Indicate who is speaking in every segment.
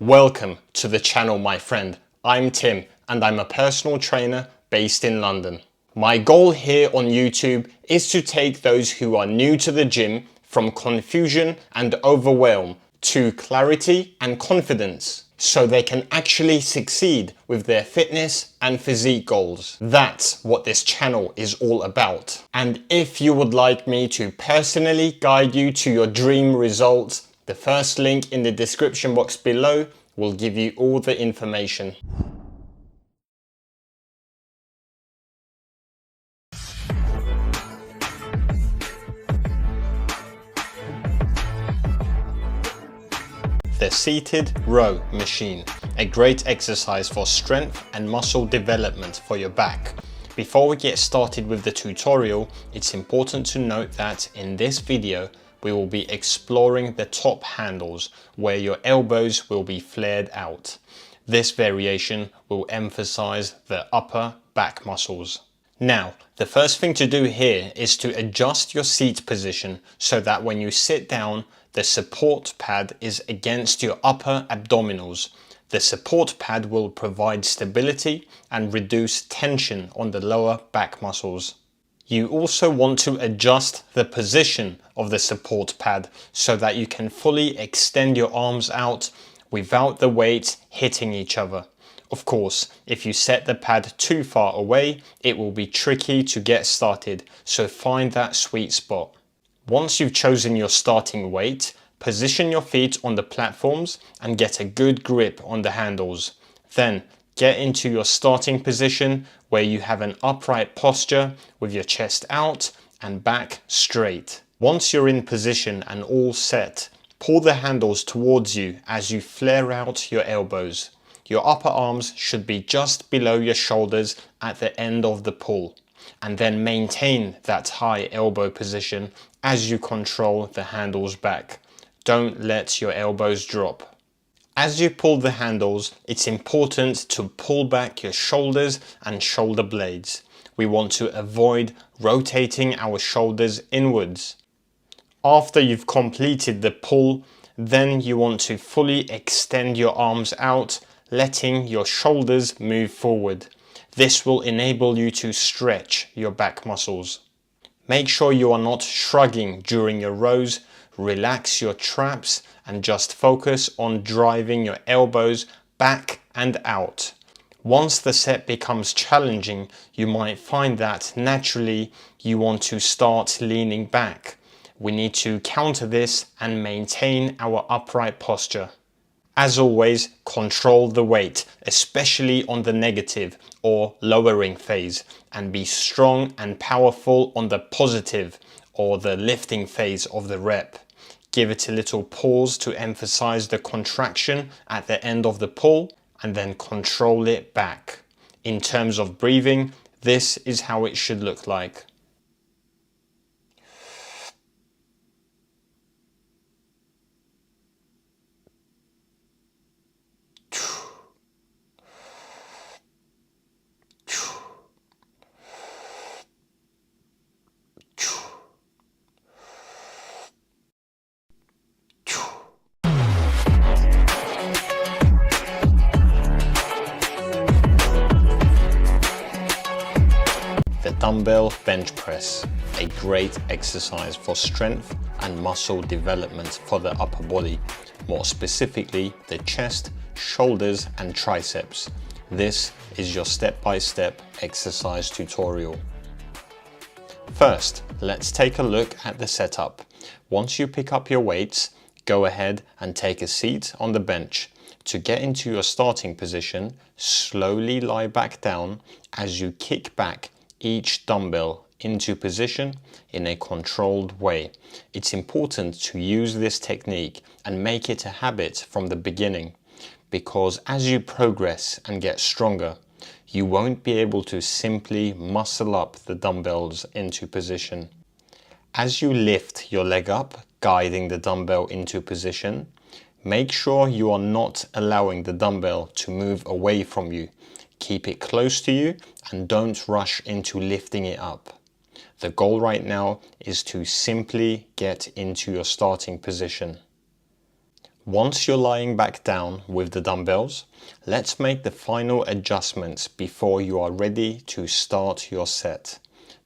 Speaker 1: Welcome to the channel, my friend. I'm Tim and I'm a personal trainer based in London. My goal here on YouTube is to take those who are new to the gym from confusion and overwhelm to clarity and confidence so they can actually succeed with their fitness and physique goals. That's what this channel is all about. And if you would like me to personally guide you to your dream results, the first link in the description box below will give you all the information. The seated row machine, a great exercise for strength and muscle development for your back. Before we get started with the tutorial, it's important to note that in this video, we will be exploring the top handles where your elbows will be flared out. This variation will emphasize the upper back muscles. Now, the first thing to do here is to adjust your seat position so that when you sit down, the support pad is against your upper abdominals. The support pad will provide stability and reduce tension on the lower back muscles. You also want to adjust the position of the support pad so that you can fully extend your arms out without the weights hitting each other. Of course, if you set the pad too far away, it will be tricky to get started, so find that sweet spot. Once you've chosen your starting weight, position your feet on the platforms and get a good grip on the handles. Then, get into your starting position where you have an upright posture with your chest out and back straight. Once you're in position and all set, pull the handles towards you as you flare out your elbows. Your upper arms should be just below your shoulders at the end of the pull, and then maintain that high elbow position as you control the handles back. Don't let your elbows drop. As you pull the handles, it's important to pull back your shoulders and shoulder blades. We want to avoid rotating our shoulders inwards. After you've completed the pull, then you want to fully extend your arms out, letting your shoulders move forward. This will enable you to stretch your back muscles. Make sure you are not shrugging during your rows. Relax your traps and just focus on driving your elbows back and out. Once the set becomes challenging, you might find that naturally you want to start leaning back. We need to counter this and maintain our upright posture. As always, control the weight, especially on the negative or lowering phase, and be strong and powerful on the positive or the lifting phase of the rep. Give it a little pause to emphasize the contraction at the end of the pull and then control it back. In terms of breathing, this is how it should look like. The dumbbell bench press, a great exercise for strength and muscle development for the upper body, more specifically the chest, shoulders and triceps. This is your step-by-step exercise tutorial. First, let's take a look at the setup. Once you pick up your weights, go ahead and take a seat on the bench. To get into your starting position, slowly lie back down as you kick back each dumbbell into position in a controlled way. It's important to use this technique and make it a habit from the beginning, because as you progress and get stronger, you won't be able to simply muscle up the dumbbells into position. As you lift your leg up, guiding the dumbbell into position, make sure you are not allowing the dumbbell to move away from you. Keep it close to you and don't rush into lifting it up. The goal right now is to simply get into your starting position. Once you're lying back down with the dumbbells, let's make the final adjustments before you are ready to start your set.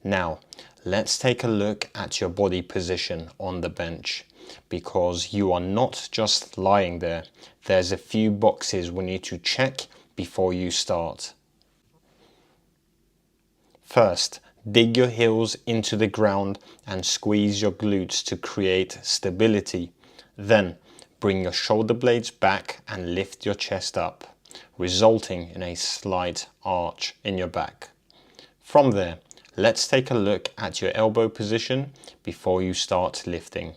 Speaker 1: Now, let's take a look at your body position on the bench, because you are not just lying there. There's a few boxes we need to check before you start. First, dig your heels into the ground and squeeze your glutes to create stability. Then, bring your shoulder blades back and lift your chest up, resulting in a slight arch in your back. From there, let's take a look at your elbow position before you start lifting.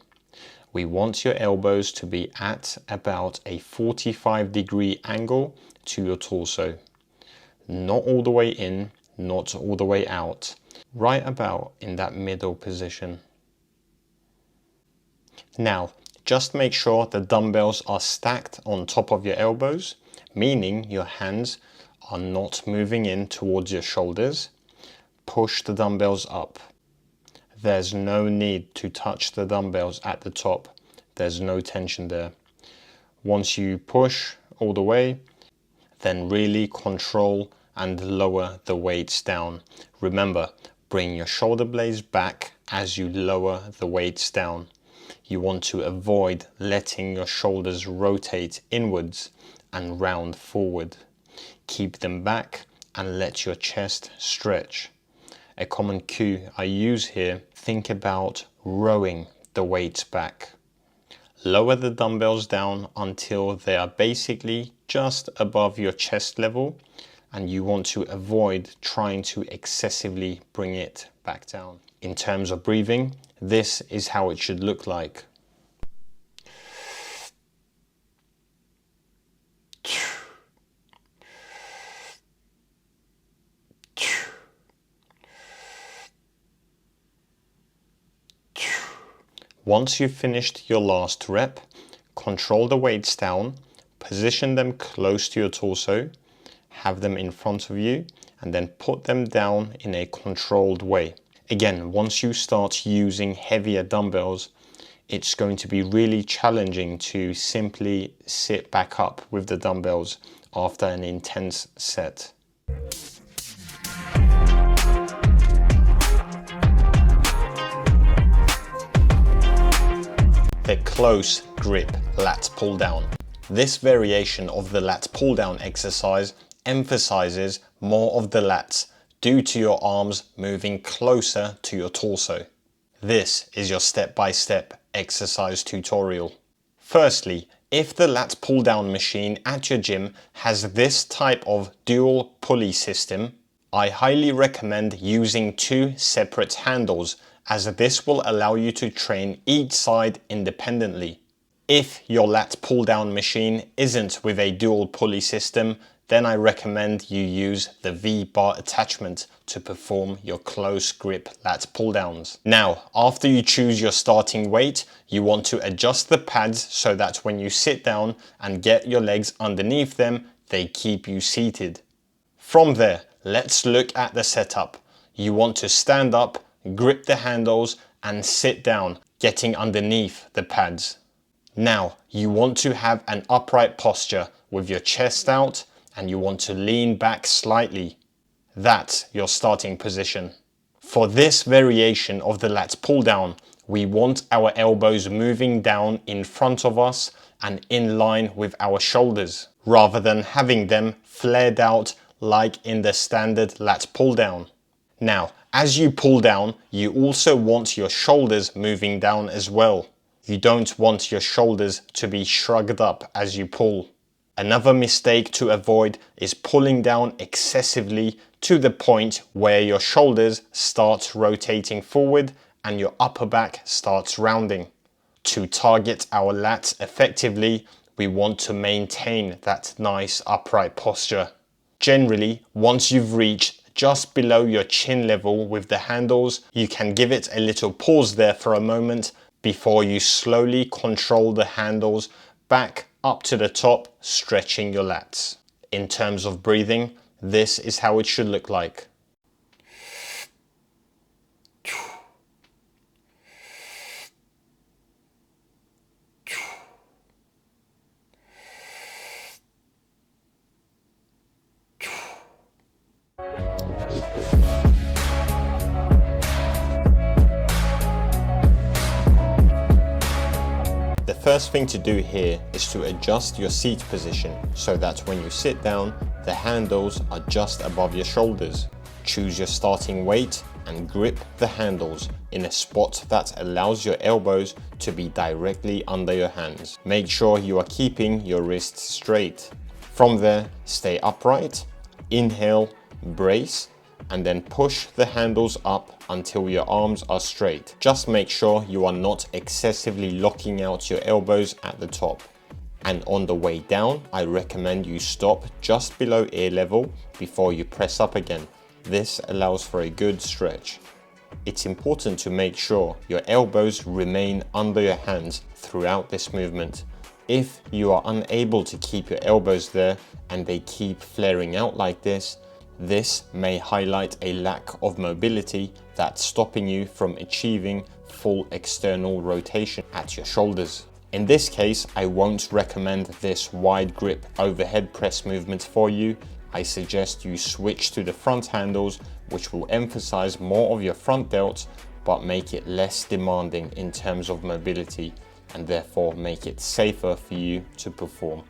Speaker 1: We want your elbows to be at about a 45-degree angle to your torso. Not all the way in, not all the way out. Right about in that middle position. Now, just make sure the dumbbells are stacked on top of your elbows, meaning your hands are not moving in towards your shoulders. Push the dumbbells up. There's no need to touch the dumbbells at the top. There's no tension there. Once you push all the way, then really control and lower the weights down. Remember, bring your shoulder blades back as you lower the weights down. You want to avoid letting your shoulders rotate inwards and round forward. Keep them back and let your chest stretch. A common cue I use here, think about rowing the weights back. Lower the dumbbells down until they are basically just above your chest level, and you want to avoid trying to excessively bring it back down. In terms of breathing, this is how it should look like. Once you've finished your last rep, control the weights down, position them close to your torso, have them in front of you, and then put them down in a controlled way. Again, once you start using heavier dumbbells, it's going to be really challenging to simply sit back up with the dumbbells after an intense set. The close grip lat pull down. This variation of the lat pull down exercise emphasizes more of the lats due to your arms moving closer to your torso. This is your step-by-step exercise tutorial. Firstly, if the lat pull down machine at your gym has this type of dual pulley system, I highly recommend using two separate handles, as this will allow you to train each side independently. If your lat pull down machine isn't with a dual pulley system, then I recommend you use the V-bar attachment to perform your close grip lat pull downs. Now, after you choose your starting weight, you want to adjust the pads so that when you sit down and get your legs underneath them, they keep you seated. From there, let's look at the setup. You want to stand up, grip the handles, and sit down, getting underneath the pads. Now, you want to have an upright posture with your chest out, and you want to lean back slightly. That's your starting position. For this variation of the lat pull down, we want our elbows moving down in front of us and in line with our shoulders, rather than having them flared out like in the standard lat pull down. Now, as you pull down, you also want your shoulders moving down as well. You don't want your shoulders to be shrugged up as you pull. Another mistake to avoid is pulling down excessively to the point where your shoulders start rotating forward and your upper back starts rounding. To target our lats effectively, we want to maintain that nice upright posture. Generally, once you've reached just below your chin level with the handles, you can give it a little pause there for a moment before you slowly control the handles back up to the top, stretching your lats. In terms of breathing, this is how it should look like. first thing to do here is to adjust your seat position so that when you sit down, the handles are just above your shoulders. Choose your starting weight and grip the handles in a spot that allows your elbows to be directly under your hands. Make sure you are keeping your wrists straight. From there, stay upright, inhale, brace, and then push the handles up until your arms are straight. Just make sure you are not excessively locking out your elbows at the top. And on the way down, I recommend you stop just below ear level before you press up again. This allows for a good stretch. It's important to make sure your elbows remain under your hands throughout this movement. If you are unable to keep your elbows there and they keep flaring out like this may highlight a lack of mobility that's stopping you from achieving full external rotation at your shoulders. In this case, I won't recommend this wide grip overhead press movement for you. I suggest you switch to the front handles, which will emphasize more of your front delts but make it less demanding in terms of mobility and therefore make it safer for you to perform.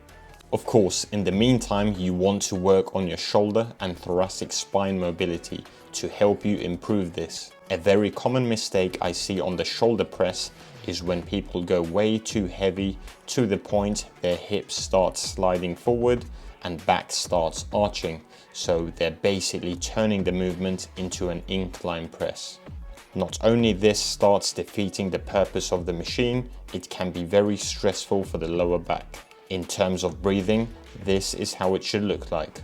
Speaker 1: Of course, in the meantime, you want to work on your shoulder and thoracic spine mobility to help you improve this. A very common mistake I see on the shoulder press is when people go way too heavy to the point their hips start sliding forward and back starts arching. So they're basically turning the movement into an incline press. Not only this starts defeating the purpose of the machine, it can be very stressful for the lower back. In terms of breathing, this is how it should look like.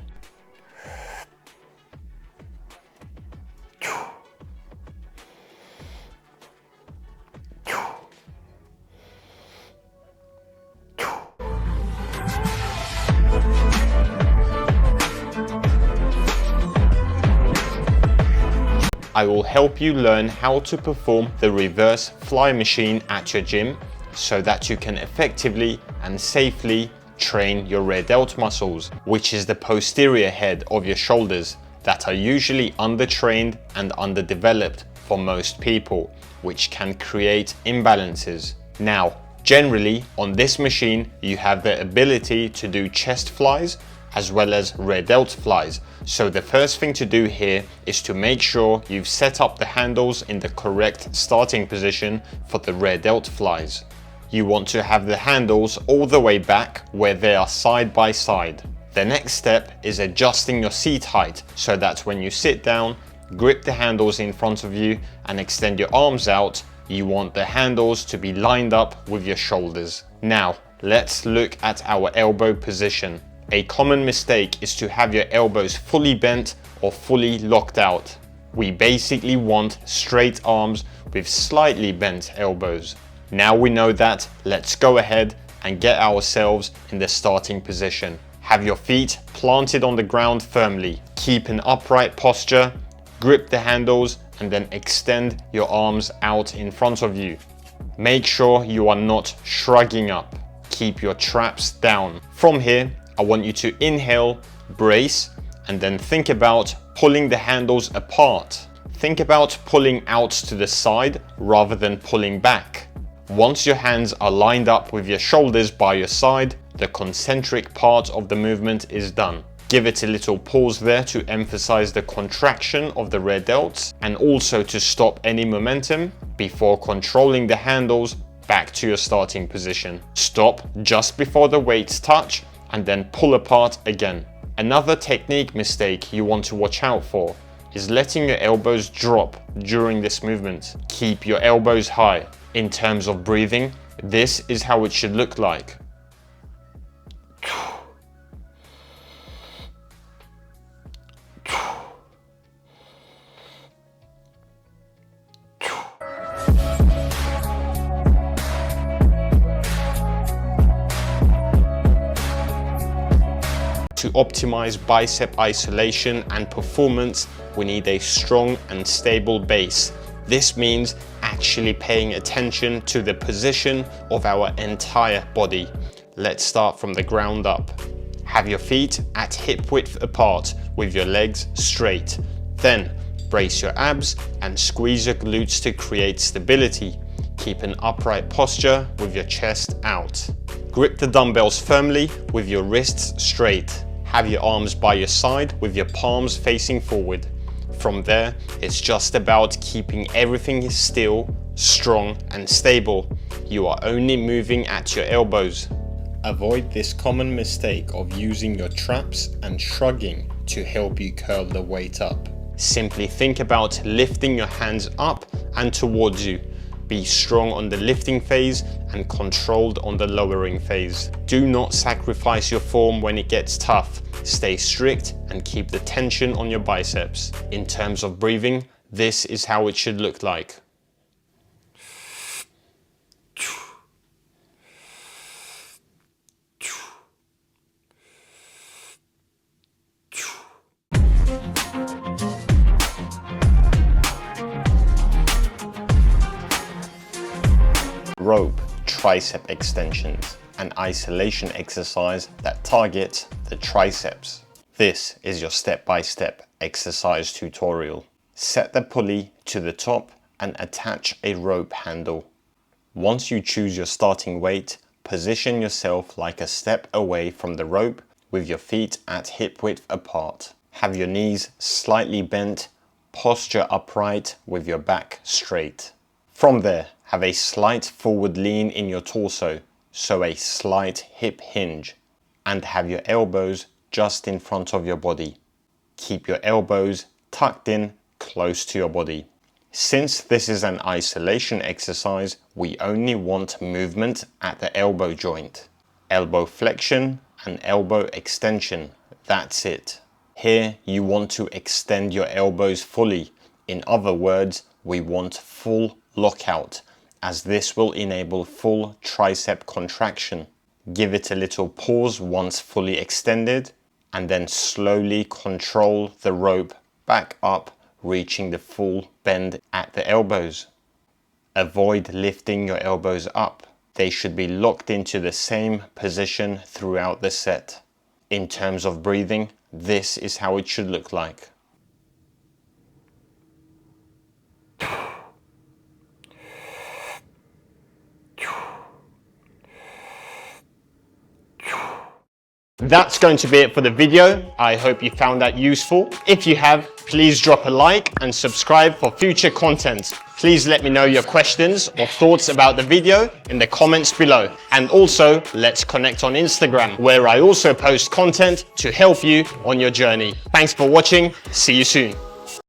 Speaker 1: I will help you learn how to perform the reverse fly machine at your gym so that you can effectively and safely train your rear delt muscles, which is the posterior head of your shoulders that are usually undertrained and underdeveloped for most people, which can create imbalances. Now, generally on this machine, you have the ability to do chest flies as well as rear delt flies. So the first thing to do here is to make sure you've set up the handles in the correct starting position for the rear delt flies. You want to have the handles all the way back where they are side by side. The next step is adjusting your seat height so that when you sit down, grip the handles in front of you and extend your arms out. You want the handles to be lined up with your shoulders. Now, let's look at our elbow position. A common mistake is to have your elbows fully bent or fully locked out. We basically want straight arms with slightly bent elbows. Now we know that, let's go ahead and get ourselves in the starting position. Have your feet planted on the ground firmly. Keep an upright posture, grip the handles, and then extend your arms out in front of you. Make sure you are not shrugging up. Keep your traps down. From here, I want you to inhale, brace, and then think about pulling the handles apart. Think about pulling out to the side rather than pulling back. Once your hands are lined up with your shoulders by your side, the concentric part of the movement is done. Give it a little pause there to emphasize the contraction of the rear delts and also to stop any momentum before controlling the handles back to your starting position. Stop just before the weights touch and then pull apart again. Another technique mistake you want to watch out for is letting your elbows drop during this movement. Keep your elbows high. In terms of breathing, this is how it should look like. To optimize bicep isolation and performance, we need a strong and stable base. This means actually paying attention to the position of our entire body. Let's start from the ground up. Have your feet at hip width apart with your legs straight. Then brace your abs and squeeze your glutes to create stability. Keep an upright posture with your chest out. Grip the dumbbells firmly with your wrists straight. Have your arms by your side with your palms facing forward. From there, it's just about keeping everything still, strong and stable. You are only moving at your elbows. Avoid this common mistake of using your traps and shrugging to help you curl the weight up. Simply think about lifting your hands up and towards you. Be strong on the lifting phase and controlled on the lowering phase. Do not sacrifice your form when it gets tough. Stay strict and keep the tension on your biceps. In terms of breathing, this is how it should look like. Rope tricep extensions, an isolation exercise that targets the triceps. This is your step-by-step exercise tutorial. Set the pulley to the top and attach a rope handle. Once you choose your starting weight, position yourself like a step away from the rope with your feet at hip width apart. Have your knees slightly bent, posture upright with your back straight. From there, have a slight forward lean in your torso, so a slight hip hinge, and have your elbows just in front of your body. Keep your elbows tucked in close to your body. Since this is an isolation exercise, we only want movement at the elbow joint. Elbow flexion and elbow extension, that's it. Here you want to extend your elbows fully. In other words, we want full lockout, as this will enable full tricep contraction. Give it a little pause once fully extended, and then slowly control the rope back up, reaching the full bend at the elbows. Avoid lifting your elbows up. They should be locked into the same position throughout the set. In terms of breathing, this is how it should look like. That's going to be it for the video. I hope you found that useful. If you have, please drop a like and subscribe for future content. Please let me know your questions or thoughts about the video in the comments below. And also, let's connect on Instagram, where I also post content to help you on your journey. Thanks for watching. See you soon.